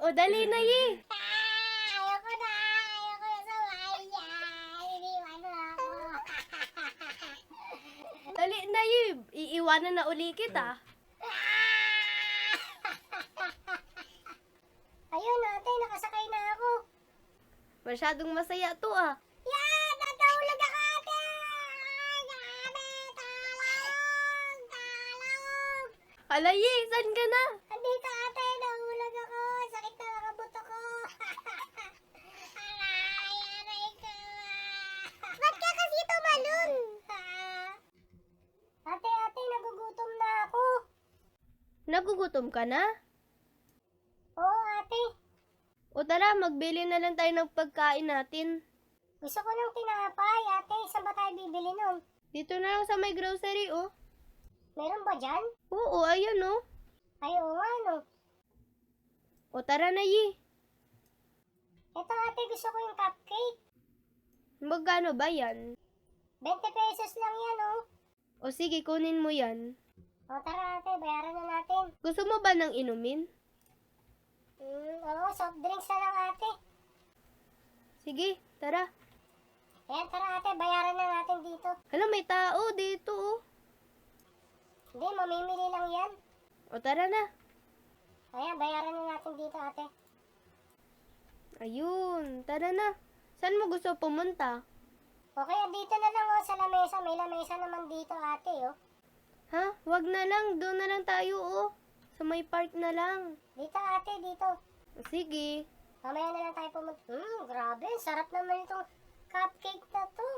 O, dali na, Yi. Ayoko na. Ayoko na sa bayan. Iniwan mo ako. Dali na, Yi. Iiwanan na uli kita. Ayun, ate, nakasakay na ako. Masyadong masaya to, ah. Yan! Natahulog ako, ate! Ay, grabe! Talong! Talong! Hala, Yi, saan ka na? Andito, ate! Nahulog ako! Sakit na mga buto ko! Aray! Aray ko! Ba't ka kasi tumalon? Ate, ate! Nagugutom na ako! Nagugutom ka na? Oo, ate! O tara, magbili na lang tayo ng pagkain natin. Gusto ko ng tinapay, ate! Saan ba tayo bibili nun? Dito na lang sa may grocery, oh. Meron ba dyan? Oo, ayun, oh. Ay, oo nga, no? O tara na, Yi. Ito, ate, gusto ko yung cupcake. Magkano ba yan? 20 pesos lang yan, oh. O sige, kunin mo yan. O, tara, ate, bayaran na natin. Gusto mo ba ng inumin? Oo, soft drinks na lang, ate. Sige, tara. Ayan, tara, ate, bayaran na natin dito. Hala, may tao dito, oh. Hindi, mamimili lang yan. O tara na. Ayan, bayaran na natin dito, ate. Ayun, tara na. Saan mo gusto pumunta? Okay, dito na lang, oh, sa lamesa. May lamesa naman dito, ate, oh. Ha? Wag na lang, doon na lang tayo, oh. Sa may park na lang. Dito, ate, dito. O, sige. Mamaya na lang tayo pumunta. Grabe, sarap naman itong cupcake na to.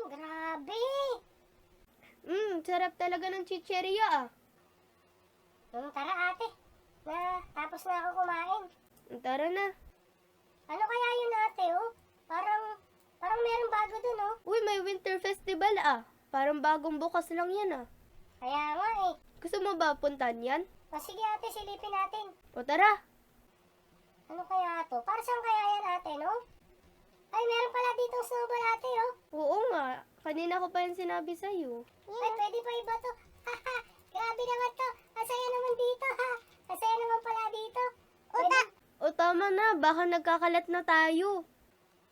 Grabe. Sarap talaga ng chicheria, ah. Tara, ate. Tapos na ako kumain. Tara na. Ano kaya yun, ate, oh? Parang meron bago dun, oh. Uy, may winter festival, ah. Parang bagong bukas lang yan, ah. Kaya nga, eh. Gusto mo ba puntan yan? O sige, ate, silipin natin. O tara. Ano kaya to? Para saan kaya yan, ate, no? Ay, meron pala ditong snowball, ate, oh. Oo nga. Kanina ko pa yan sinabi sa'yo. Ay, pwede pa iba to. Haha, grabe naman to. Masaya naman dito, ha. Masaya naman pala dito. O tama na, baka nagkakalat na tayo.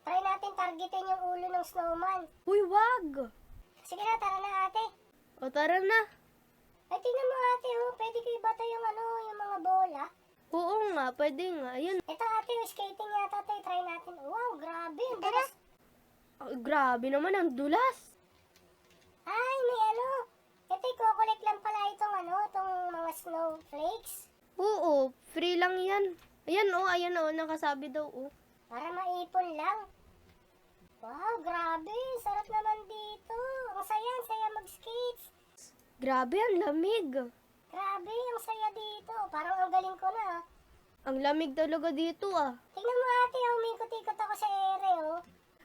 Try natin targetin yung ulo ng snowman. Uy, wag. Sige na, tara na, ate. O tara na. Ay, tingnan mo, ate, oh. Pwede ko ibato yung yung mga bola. Oo nga, pwede nga. Ayun. Ito, ate, yung skating yata to. Try natin. Wow, grabe. Ang dulas. Ay, grabe naman ang dulas. Ay, may ito, i-collect lang pala itong mga snowflakes. Oo, free lang yan. Ayan oh, nakasabi daw oh. Para maipon lang. Wow, grabe. Sarap naman dito. Ang saya mag-skates. Grabe, ang lamig. Grabe, ang saya dito. Parang ang galing ko na. Ang lamig talaga dito ah. Tingnan mo, ate, umikot-ikot ako sa ere, oh.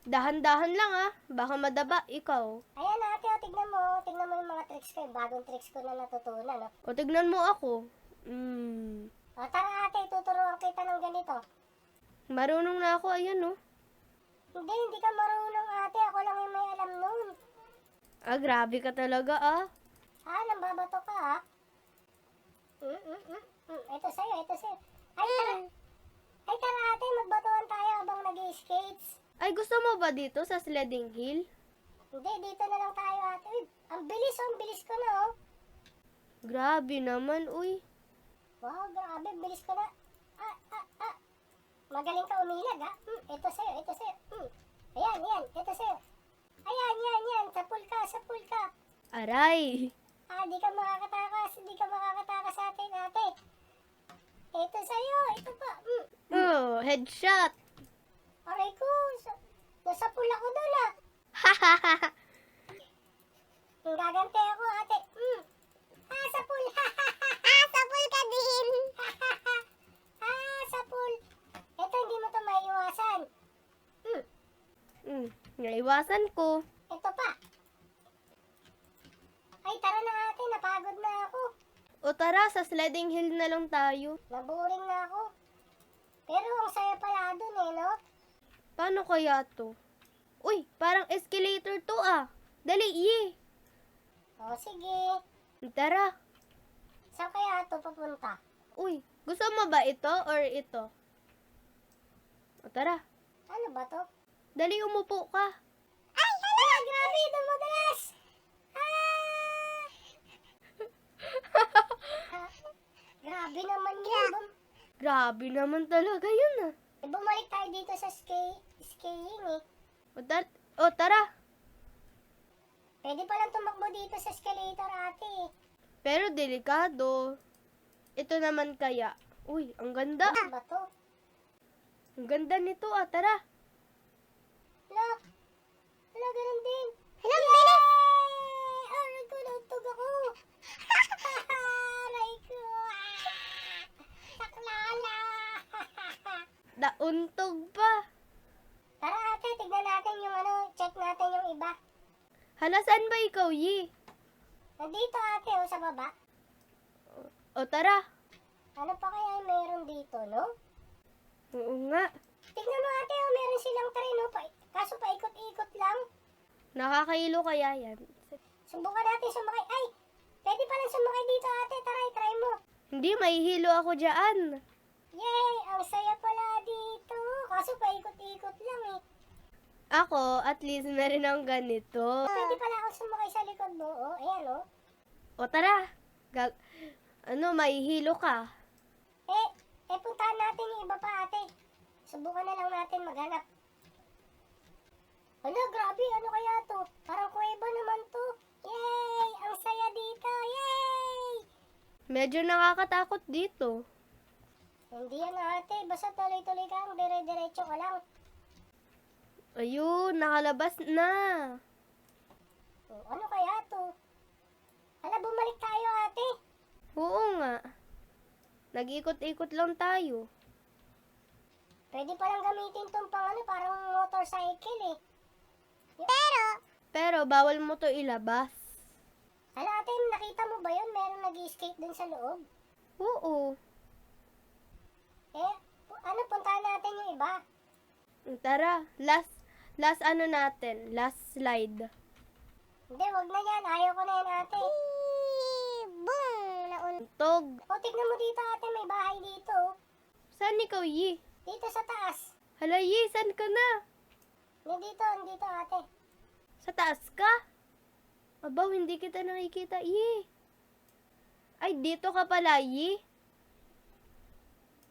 Dahan-dahan lang ah, baka madaba ikaw. Ayan, ate, oh, tignan mo. Tignan mo yung mga tricks ko. Yung bagong tricks ko na natutunan, oh. O tignan mo ako. O, tara, ate, tuturuan kita ng ganito. Marunong na ako, ayan oh. Hindi ka marunong, ate. Ako lang yung may alam nun. Ah, grabe ka talaga ah. Nambabato ka, ha? Ito sa'yo. Ay, tara, ate, magbatuan tayo habang nag-skates. Ay, gusto mo ba dito sa sledding hill? Hindi, dito na lang tayo, ate. Uy, ang bilis ko na, oh. Grabe naman, uy. Wow, grabe, bilis ko na. Magaling ka umilag, ha? Ito sa'yo. Ayan, ito sa'yo. Ayan, sapul ka. Aray. Di ka makakatakas sa atin, ate. Ito sa'yo, ito pa. Oh, headshot. Aray ko, nasapul ako doon, ha. Gagante ako, ate. Sapul. Sapul ka din. Sapul. Ito, hindi mo to maiiwasan. Naiwasan ko. Ito pa. Ay, tara na, ate. Napagod na ako. O tara, sa sledding hill na lang tayo. Naboring na ako. Pero ang saya pala dun, eh, no? Paano kaya to? Uy, parang escalator to ah. Dali, Yi. O, sige. Tara. Saan kaya ito papunta? Uy, gusto mo ba ito or ito? O tara, Ano ba to? dali umupo ka. Ay, hala! Grabe, dumudulas! Ah! Ah, grabe naman yun. Grabe naman talaga yun ah. Bumalik tayo dito sa skiing eh. O tara, Pwede palang tumakbo dito sa escalator ate eh. pero delikado. Ito naman kaya. Uy, ang ganda. Ano ba to? Ang ganda nito ah, tara. Hala, hala ganun din. Hala, bilis! Oh, nagkulutog ako. Aray ko. Saklala. Dauntog pa. Tara ate, tignan natin yung check natin yung iba. Hala, saan ba ikaw, Yi? Nandito ate, sa baba. O tara. Ano pa kaya yung meron dito, no? Oo nga. Tignan mo ate, meron silang train, no? Kaso paikot-ikot lang. Nakakailo kaya yan. Subukan natin sumakay. Ay, pwede palang sumakay dito ate. Tara, try mo. Hindi, mahihilo ako dyan. Yay! Ang saya pala dito. Kaso paikot-ikot lang eh. Ako, at least meron akong ganito. Pwede pala ako sumakay sa likod mo. Oh, ayan oh. O tara. Mahihilo ka. Puntahan natin yung iba pa ate. Subukan na lang natin maghanap. Ano, grabe. Ano kaya to? Parang kuweba naman to. Yay! Ang saya dito. Yay! Medyo nakakatakot dito. Hindi yan ate. Basta tuloy-tuloy ka. Dire-diretso ka lang. Ayun, nakalabas na. Oh, ano kaya to? Hala, bumalik tayo ate. Oo nga. Nag-ikot-ikot lang tayo. Pwede palang gamitin tong parang motorcycle eh. Pero bawal mo to ilabas. Hala ate, nakita mo ba yun? Meron nag-skate dun sa loob. Oo. Puntahan natin yung iba. Tara, last ano natin, last slide. Hindi, wag na yan. Ayaw ko na yan ate. Boom! Tog. O, tignan mo dito ate, may bahay dito. Saan ikaw, Yi? Dito sa taas. Hala, Yi, saan ka na? Dito ate. Sa taas ka? Abaw, hindi kita nakikita, Yi. Ay, dito ka pala, Yi.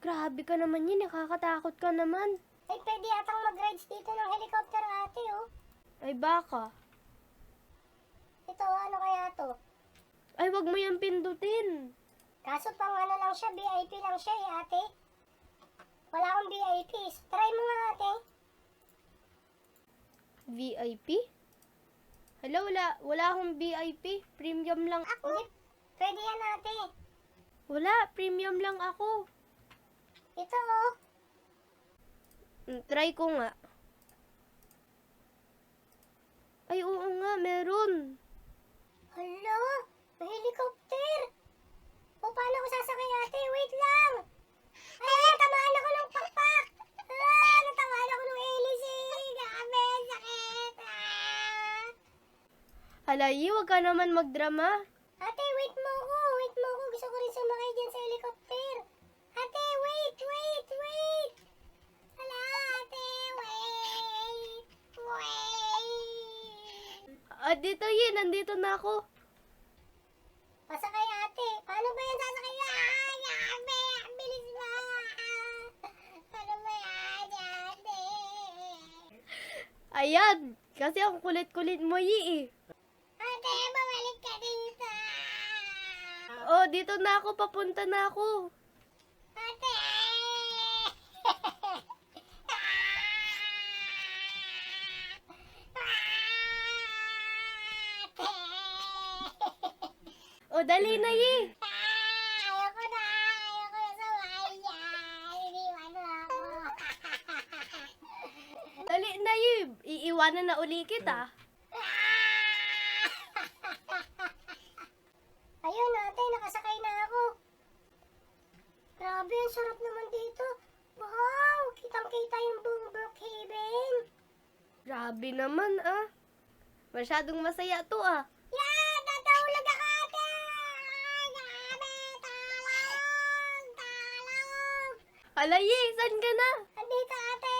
Grabe ka naman, Yi. Nakakatakot ka naman. Ay, pwede atang mag-rides dito ng helicopter ate oh. Ay, baka. Ito, ano kaya to? Ay, wag mo yung pindutin. Kaso pang lang siya, VIP lang siya eh ate. Wala akong VIP. Try mo nga ate. VIP? Hala, wala akong VIP. Premium lang ako. Hindi, pwede yan ate. Wala, premium lang ako. Ito oh. Try ko nga. Ay, oo nga, meron. Hala, may helicopter. O, paano ko sasakay ate? Wait lang. Ay, natamaan ako ng pakpak. Natamaan ako ng hélice. Grabe, sakit. Hala, Yi, wag ka naman magdrama. Ate, wait mo ko. Wait mo ko. Gusto ko rin sumakay dyan sa helicopter. Ate, wait. Hala, ate, wait. Dito, Yi, nandito na ako. Pasakay ate. Paano ba yan sasakay? Grabe. Ang bilis mo. Paano ba yan ate? Ayan, kasi ang kulit-kulit mo, Yi, eh. Ate, bumalik ka dito. Oh, dito na ako, papunta na ako. Ate. Oh, dali na, Yi. Ayoko na sa bahay. Iniwan mo ako. Dali na, Yi. Iiwanan na uli kita. Ayun ate, nakasakay na ako. Grabe, ang sarap naman dito. Wow, kitang-kita yung buong Brookhaven. Grabe naman, ah. Masyadong masaya to, ah. Yeah, natahulog ako ate. Grabe, talong. Ala, Yi, saan ka na? Andito ate,